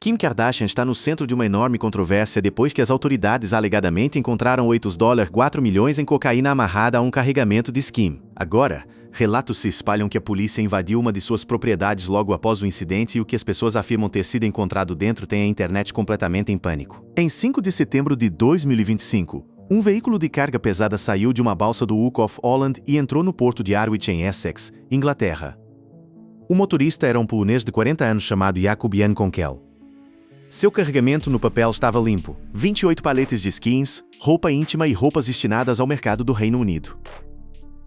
Kim Kardashian está no centro de uma enorme controvérsia depois que as autoridades alegadamente encontraram $8,4 milhões em cocaína amarrada a um carregamento de Kim. Agora, relatos se espalham que a polícia invadiu uma de suas propriedades logo após o incidente e o que as pessoas afirmam ter sido encontrado dentro tem a internet completamente em pânico. Em 5 de setembro de 2025, um veículo de carga pesada saiu de uma balsa do Hook of Holland e entrou no porto de Harwich em Essex, Inglaterra. O motorista era um polonês de 40 anos chamado Jakub Jan Konkel. Seu carregamento no papel estava limpo: 28 paletes de skins, roupa íntima e roupas destinadas ao mercado do Reino Unido.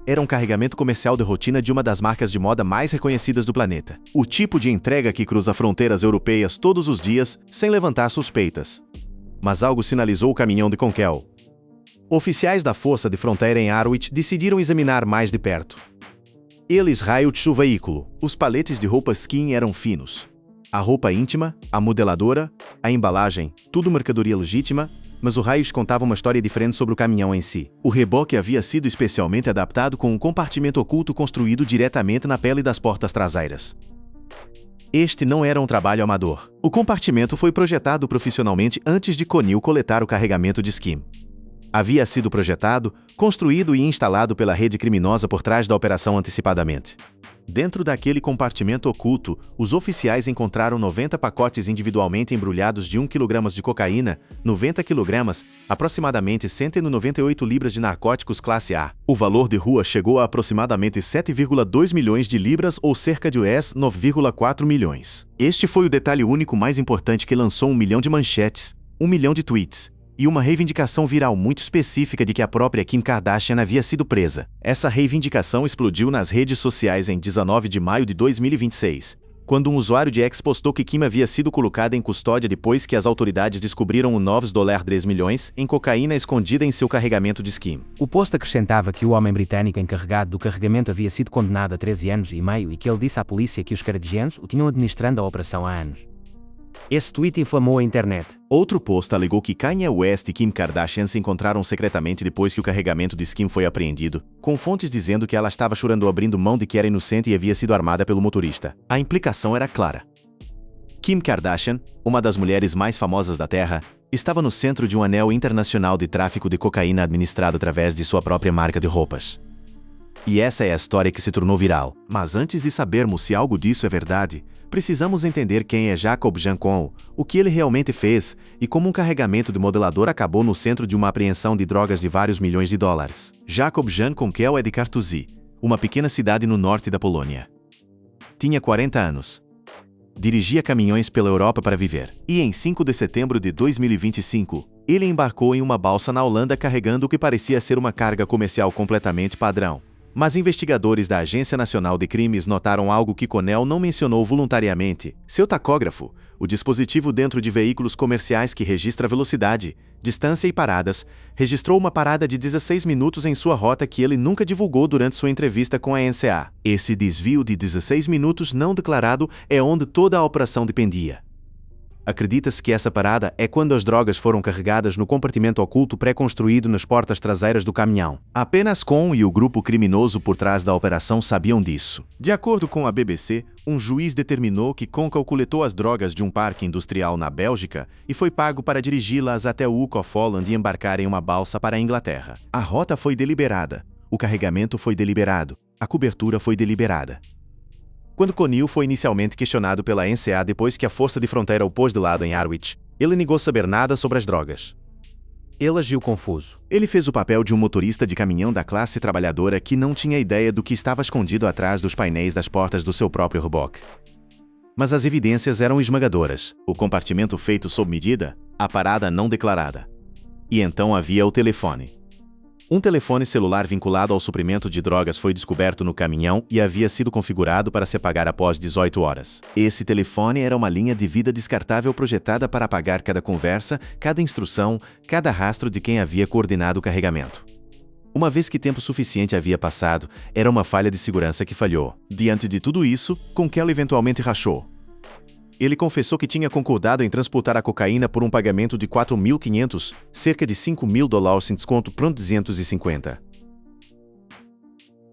Era um carregamento comercial de rotina de uma das marcas de moda mais reconhecidas do planeta. O tipo de entrega que cruza fronteiras europeias todos os dias, sem levantar suspeitas. Mas algo sinalizou o caminhão de Konkel. Oficiais da Força de Fronteira em Harwich decidiram examinar mais de perto. Eles raiaram o veículo. Os paletes de roupa skin eram finos. A roupa íntima, a modeladora, a embalagem, tudo mercadoria legítima, mas o raio contava uma história diferente sobre o caminhão em si. O reboque havia sido especialmente adaptado com um compartimento oculto construído diretamente na pele das portas traseiras. Este não era um trabalho amador. O compartimento foi projetado profissionalmente antes de Konil coletar o carregamento de Kim. Havia sido projetado, construído e instalado pela rede criminosa por trás da operação antecipadamente. Dentro daquele compartimento oculto, os oficiais encontraram 90 pacotes individualmente embrulhados de 1 kg de cocaína, 90 kg, aproximadamente 198 libras de narcóticos classe A. O valor de rua chegou a aproximadamente 7,2 milhões de libras ou cerca de US 9,4 milhões. Este foi o detalhe único mais importante que lançou 1 milhão de manchetes, 1 milhão de tweets, e uma reivindicação viral muito específica de que a própria Kim Kardashian havia sido presa. Essa reivindicação explodiu nas redes sociais em 19 de maio de 2026, quando um usuário de X postou que Kim havia sido colocada em custódia depois que as autoridades descobriram $9,3 milhões em cocaína escondida em seu carregamento de Kim. O post acrescentava que o homem britânico encarregado do carregamento havia sido condenado a 13 anos e meio e que ele disse à polícia que os Kardashians o tinham administrando a operação há anos. Esse tweet inflamou a internet. Outro post alegou que Kanye West e Kim Kardashian se encontraram secretamente depois que o carregamento de Kim foi apreendido, com fontes dizendo que ela estava chorando abrindo mão de que era inocente e havia sido armada pelo motorista. A implicação era clara. Kim Kardashian, uma das mulheres mais famosas da Terra, estava no centro de um anel internacional de tráfico de cocaína administrado através de sua própria marca de roupas. E essa é a história que se tornou viral. Mas antes de sabermos se algo disso é verdade, precisamos entender quem é Jakub Jan Konkel, o que ele realmente fez e como um carregamento de modelador acabou no centro de uma apreensão de drogas de vários milhões de dólares. Jakub Jan Konkel é de Kartuzy, uma pequena cidade no norte da Polônia. Tinha 40 anos. Dirigia caminhões pela Europa para viver. E em 5 de setembro de 2025, ele embarcou em uma balsa na Holanda carregando o que parecia ser uma carga comercial completamente padrão. Mas investigadores da Agência Nacional de Crimes notaram algo que Konkel não mencionou voluntariamente: seu tacógrafo, o dispositivo dentro de veículos comerciais que registra velocidade, distância e paradas, registrou uma parada de 16 minutos em sua rota que ele nunca divulgou durante sua entrevista com a NCA. Esse desvio de 16 minutos não declarado é onde toda a operação dependia. Acredita-se que essa parada é quando as drogas foram carregadas no compartimento oculto pré-construído nas portas traseiras do caminhão. Apenas Konkel e o grupo criminoso por trás da operação sabiam disso. De acordo com a BBC, um juiz determinou que Konkel coletou as drogas de um parque industrial na Bélgica e foi pago para dirigi-las até o Hook of Holland e embarcar em uma balsa para a Inglaterra. A rota foi deliberada, o carregamento foi deliberado, a cobertura foi deliberada. Quando Konkel foi inicialmente questionado pela NCA depois que a Força de Fronteira o pôs de lado em Harwich, ele negou saber nada sobre as drogas. Ele agiu confuso. Ele fez o papel de um motorista de caminhão da classe trabalhadora que não tinha ideia do que estava escondido atrás dos painéis das portas do seu próprio reboque. Mas as evidências eram esmagadoras. O compartimento feito sob medida, a parada não declarada. E então havia o telefone. Um telefone celular vinculado ao suprimento de drogas foi descoberto no caminhão e havia sido configurado para se apagar após 18 horas. Esse telefone era uma linha de vida descartável projetada para apagar cada conversa, cada instrução, cada rastro de quem havia coordenado o carregamento. Uma vez que tempo suficiente havia passado, era uma falha de segurança que falhou. Diante de tudo isso, Konkel eventualmente rachou. Ele confessou que tinha concordado em transportar a cocaína por um pagamento de $4.500, cerca de $5.000 sem desconto por 250.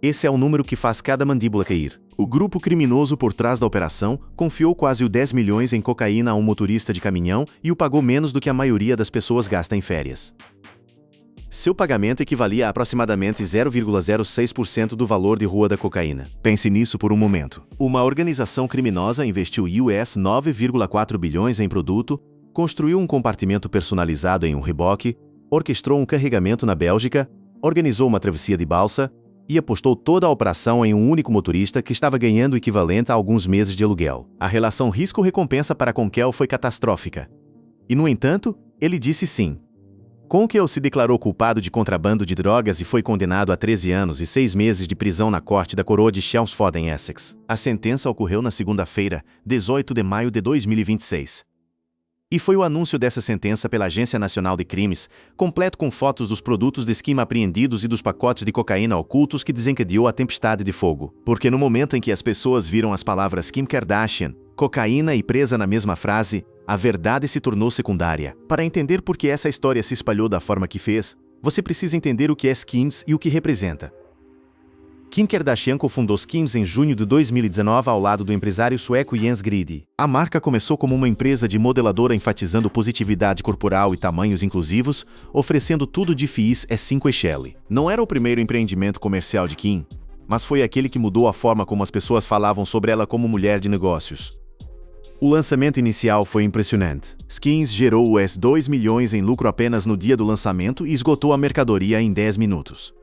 Esse é o número que faz cada mandíbula cair. O grupo criminoso por trás da operação confiou quase 10 milhões em cocaína a um motorista de caminhão e o pagou menos do que a maioria das pessoas gasta em férias. Seu pagamento equivalia a aproximadamente 0,06% do valor de rua da cocaína. Pense nisso por um momento. Uma organização criminosa investiu US 9,4 bilhões em produto, construiu um compartimento personalizado em um reboque, orquestrou um carregamento na Bélgica, organizou uma travessia de balsa e apostou toda a operação em um único motorista que estava ganhando o equivalente a alguns meses de aluguel. A relação risco-recompensa para Conkel foi catastrófica. E, no entanto, ele disse sim. Conkel se declarou culpado de contrabando de drogas e foi condenado a 13 anos e 6 meses de prisão na corte da coroa de Chelmsford, em Essex. A sentença ocorreu na segunda-feira, 18 de maio de 2026. E foi o anúncio dessa sentença pela Agência Nacional de Crimes, completo com fotos dos produtos de esquema apreendidos e dos pacotes de cocaína ocultos, que desencadeou a tempestade de fogo. Porque no momento em que as pessoas viram as palavras Kim Kardashian, cocaína e presa na mesma frase, a verdade se tornou secundária. Para entender por que essa história se espalhou da forma que fez, você precisa entender o que é Skims e o que representa. Kim Kardashian cofundou Skims em junho de 2019 ao lado do empresário sueco Jens Grede. A marca começou como uma empresa de modeladora enfatizando positividade corporal e tamanhos inclusivos, oferecendo tudo de FIS E5 Echelle. Não era o primeiro empreendimento comercial de Kim, mas foi aquele que mudou a forma como as pessoas falavam sobre ela como mulher de negócios. O lançamento inicial foi impressionante. Skims gerou US 2 milhões em lucro apenas no dia do lançamento e esgotou a mercadoria em 10 minutos.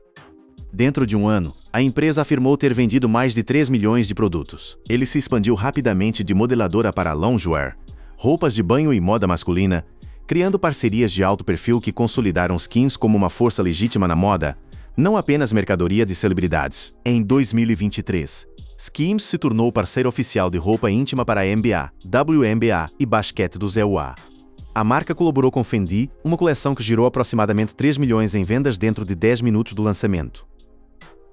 Dentro de um ano, a empresa afirmou ter vendido mais de 3 milhões de produtos. Ele se expandiu rapidamente de modeladora para loungewear, roupas de banho e moda masculina, criando parcerias de alto perfil que consolidaram Skims como uma força legítima na moda, não apenas mercadoria de celebridades. Em 2023, Skims se tornou parceiro oficial de roupa íntima para a NBA, WNBA e basquete do ZUA. A marca colaborou com Fendi, uma coleção que girou aproximadamente 3 milhões em vendas dentro de 10 minutos do lançamento.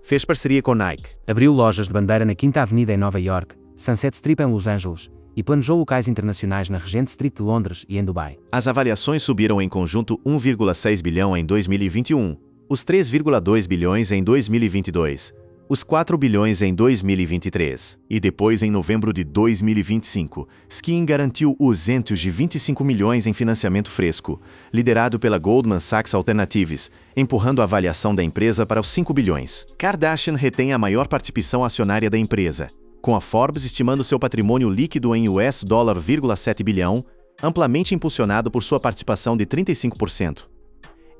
Fez parceria com Nike, abriu lojas de bandeira na Quinta Avenida em Nova York, Sunset Strip em Los Angeles e planejou locais internacionais na Regent Street de Londres e em Dubai. As avaliações subiram em conjunto 1,6 bilhão em 2021, os 3,2 bilhões em 2022, os 4 bilhões em 2023. E depois, em novembro de 2025, Skin garantiu 225 milhões em financiamento fresco, liderado pela Goldman Sachs Alternatives, empurrando a avaliação da empresa para os 5 bilhões. Kardashian retém a maior participação acionária da empresa, com a Forbes estimando seu patrimônio líquido em $0,7 bilhão, amplamente impulsionado por sua participação de 35%.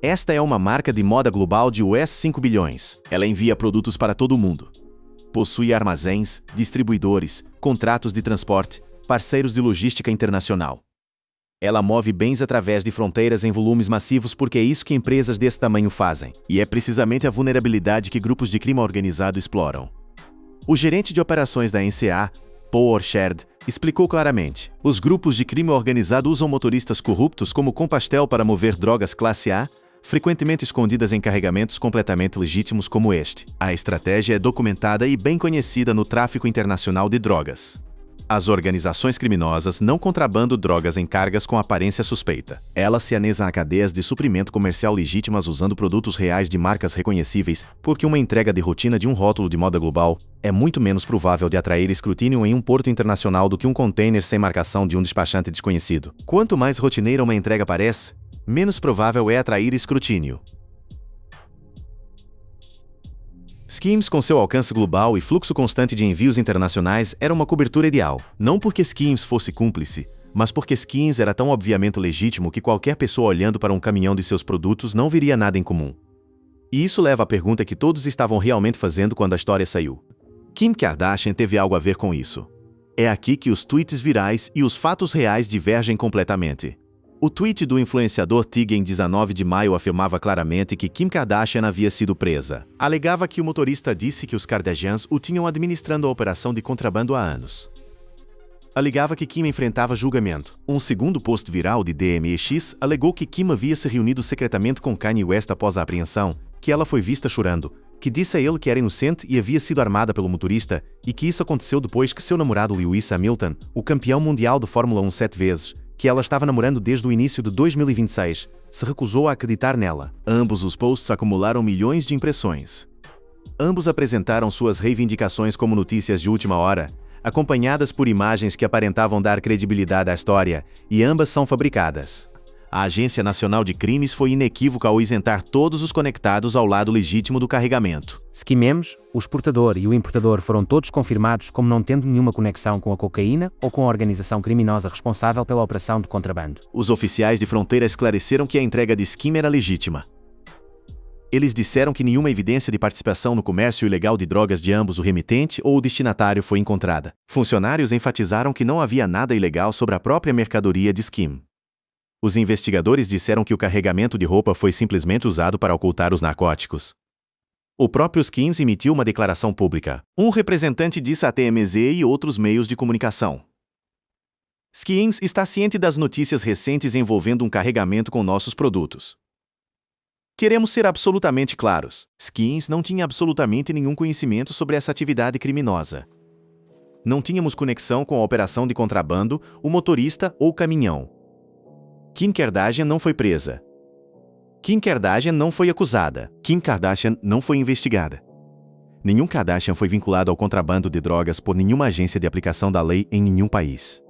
Esta é uma marca de moda global de US 5 bilhões. Ela envia produtos para todo o mundo. Possui armazéns, distribuidores, contratos de transporte, parceiros de logística internacional. Ela move bens através de fronteiras em volumes massivos porque é isso que empresas desse tamanho fazem. E é precisamente a vulnerabilidade que grupos de crime organizado exploram. O gerente de operações da NCA, Paul Orchard, explicou claramente: os grupos de crime organizado usam motoristas corruptos como compastel para mover drogas classe A, frequentemente escondidas em carregamentos completamente legítimos como este. A estratégia é documentada e bem conhecida no tráfico internacional de drogas. As organizações criminosas não contrabandam drogas em cargas com aparência suspeita. Elas se anexam a cadeias de suprimento comercial legítimas usando produtos reais de marcas reconhecíveis, porque uma entrega de rotina de um rótulo de moda global é muito menos provável de atrair escrutínio em um porto internacional do que um container sem marcação de um despachante desconhecido. Quanto mais rotineira uma entrega parece, menos provável é atrair escrutínio. Skims, com seu alcance global e fluxo constante de envios internacionais, era uma cobertura ideal. Não porque Skims fosse cúmplice, mas porque Skims era tão obviamente legítimo que qualquer pessoa olhando para um caminhão de seus produtos não veria nada em comum. E isso leva à pergunta que todos estavam realmente fazendo quando a história saiu. Kim Kardashian teve algo a ver com isso. É aqui que os tweets virais e os fatos reais divergem completamente. O tweet do influenciador Tig em 19 de maio afirmava claramente que Kim Kardashian havia sido presa. Alegava que o motorista disse que os Kardashians o tinham administrando a operação de contrabando há anos. Alegava que Kim enfrentava julgamento. Um segundo post viral de DMX alegou que Kim havia se reunido secretamente com Kanye West após a apreensão, que ela foi vista chorando, que disse a ele que era inocente e havia sido armada pelo motorista, e que isso aconteceu depois que seu namorado Lewis Hamilton, o campeão mundial de Fórmula 1 7 vezes, que ela estava namorando desde o início de 2026, se recusou a acreditar nela. Ambos os posts acumularam milhões de impressões. Ambos apresentaram suas reivindicações como notícias de última hora, acompanhadas por imagens que aparentavam dar credibilidade à história, e ambas são fabricadas. A Agência Nacional de Crimes foi inequívoca ao isentar todos os conectados ao lado legítimo do carregamento. Esquimemos, o exportador e o importador foram todos confirmados como não tendo nenhuma conexão com a cocaína ou com a organização criminosa responsável pela operação de contrabando. Os oficiais de fronteira esclareceram que a entrega de Skim era legítima. Eles disseram que nenhuma evidência de participação no comércio ilegal de drogas de ambos o remetente ou o destinatário foi encontrada. Funcionários enfatizaram que não havia nada ilegal sobre a própria mercadoria de Skim. Os investigadores disseram que o carregamento de roupa foi simplesmente usado para ocultar os narcóticos. O próprio Skims emitiu uma declaração pública. Um representante disse à TMZ e outros meios de comunicação: Skims está ciente das notícias recentes envolvendo um carregamento com nossos produtos. Queremos ser absolutamente claros. Skims não tinha absolutamente nenhum conhecimento sobre essa atividade criminosa. Não tínhamos conexão com a operação de contrabando, o motorista ou o caminhão. Kim Kardashian não foi presa. Kim Kardashian não foi acusada. Kim Kardashian não foi investigada. Nenhum Kardashian foi vinculado ao contrabando de drogas por nenhuma agência de aplicação da lei em nenhum país.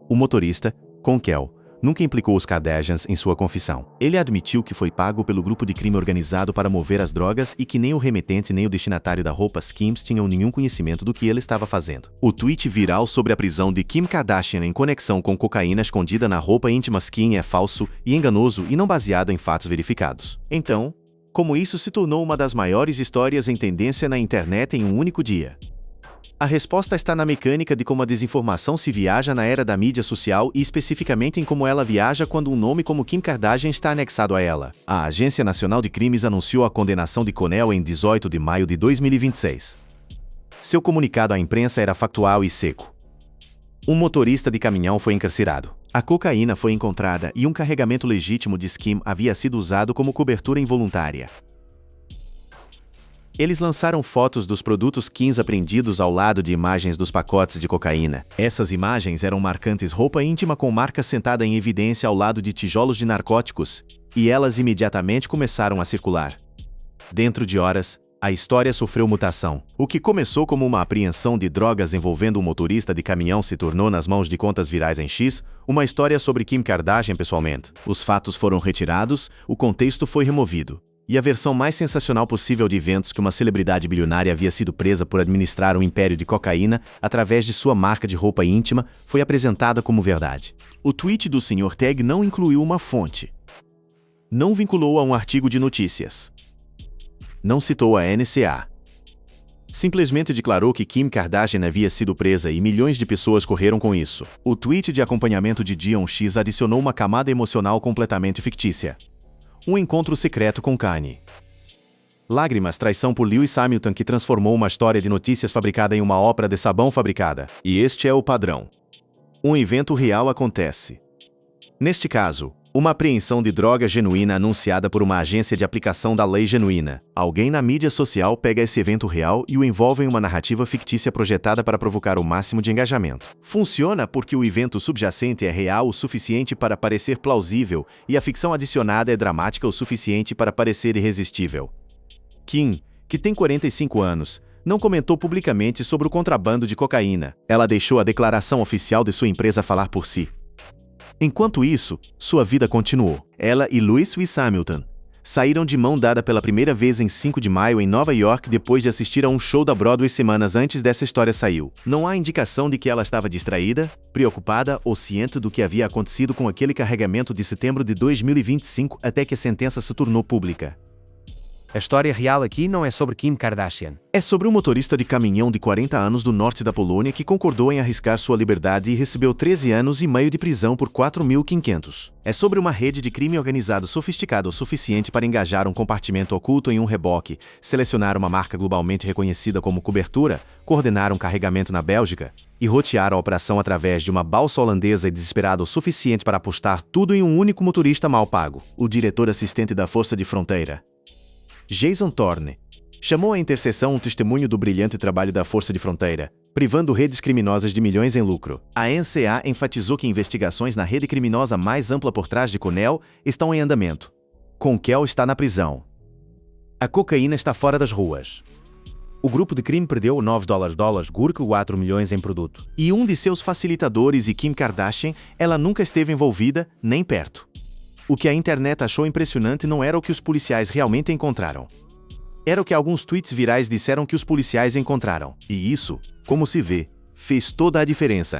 O motorista, Conkel, nunca implicou os Kardashians em sua confissão. Ele admitiu que foi pago pelo grupo de crime organizado para mover as drogas e que nem o remetente nem o destinatário da roupa Skims tinham nenhum conhecimento do que ele estava fazendo. O tweet viral sobre a prisão de Kim Kardashian em conexão com cocaína escondida na roupa íntima Skim é falso e enganoso e não baseado em fatos verificados. Então, como isso se tornou uma das maiores histórias em tendência na internet em um único dia? A resposta está na mecânica de como a desinformação se viaja na era da mídia social e especificamente em como ela viaja quando um nome como Kim Kardashian está anexado a ela. A Agência Nacional de Crimes anunciou a condenação de Conel em 18 de maio de 2026. Seu comunicado à imprensa era factual e seco. Um motorista de caminhão foi encarcerado. A cocaína foi encontrada e um carregamento legítimo de Skim havia sido usado como cobertura involuntária. Eles lançaram fotos dos produtos Skims apreendidos ao lado de imagens dos pacotes de cocaína. Essas imagens eram marcantes roupa íntima com marca sentada em evidência ao lado de tijolos de narcóticos, e elas imediatamente começaram a circular. Dentro de horas, a história sofreu mutação. O que começou como uma apreensão de drogas envolvendo um motorista de caminhão se tornou, nas mãos de contas virais em X, uma história sobre Kim Kardashian pessoalmente. Os fatos foram retirados, o contexto foi removido. E a versão mais sensacional possível de eventos que uma celebridade bilionária havia sido presa por administrar um império de cocaína através de sua marca de roupa íntima foi apresentada como verdade. O tweet do Sr. Tag não incluiu uma fonte. Não vinculou a um artigo de notícias. Não citou a NCA. Simplesmente declarou que Kim Kardashian havia sido presa e milhões de pessoas correram com isso. O tweet de acompanhamento de Dion X adicionou uma camada emocional completamente fictícia. Um encontro secreto com Kanye. Lágrimas, traição por Lewis Hamilton que transformou uma história de notícias fabricada em uma ópera de sabão fabricada. E este é o padrão. Um evento real acontece. Neste caso, uma apreensão de droga genuína anunciada por uma agência de aplicação da lei genuína. Alguém na mídia social pega esse evento real e o envolve em uma narrativa fictícia projetada para provocar o máximo de engajamento. Funciona porque o evento subjacente é real o suficiente para parecer plausível e a ficção adicionada é dramática o suficiente para parecer irresistível. Kim, que tem 45 anos, não comentou publicamente sobre o contrabando de cocaína. Ela deixou a declaração oficial de sua empresa falar por si. Enquanto isso, sua vida continuou. Ela e Lewis Hamilton saíram de mão dada pela primeira vez em 5 de maio em Nova York depois de assistir a um show da Broadway semanas antes dessa história saiu. Não há indicação de que ela estava distraída, preocupada ou ciente do que havia acontecido com aquele carregamento de setembro de 2025 até que a sentença se tornou pública. A história real aqui não é sobre Kim Kardashian. É sobre um motorista de caminhão de 40 anos do norte da Polônia que concordou em arriscar sua liberdade e recebeu 13 anos e meio de prisão por 4.500. É sobre uma rede de crime organizado sofisticada o suficiente para engajar um compartimento oculto em um reboque, selecionar uma marca globalmente reconhecida como cobertura, coordenar um carregamento na Bélgica e rotear a operação através de uma balsa holandesa e desesperado o suficiente para apostar tudo em um único motorista mal pago. O diretor assistente da Força de Fronteira, Jason Thorne, chamou à intercessão um testemunho do brilhante trabalho da Força de Fronteira, privando redes criminosas de milhões em lucro. A NCA enfatizou que investigações na rede criminosa mais ampla por trás de Conel estão em andamento. Conkel está na prisão. A cocaína está fora das ruas. O grupo de crime perdeu $9 4 milhões em produto. E um de seus facilitadores e Kim Kardashian, ela nunca esteve envolvida, nem perto. O que a internet achou impressionante não era o que os policiais realmente encontraram. Era o que alguns tweets virais disseram que os policiais encontraram. E isso, como se vê, fez toda a diferença.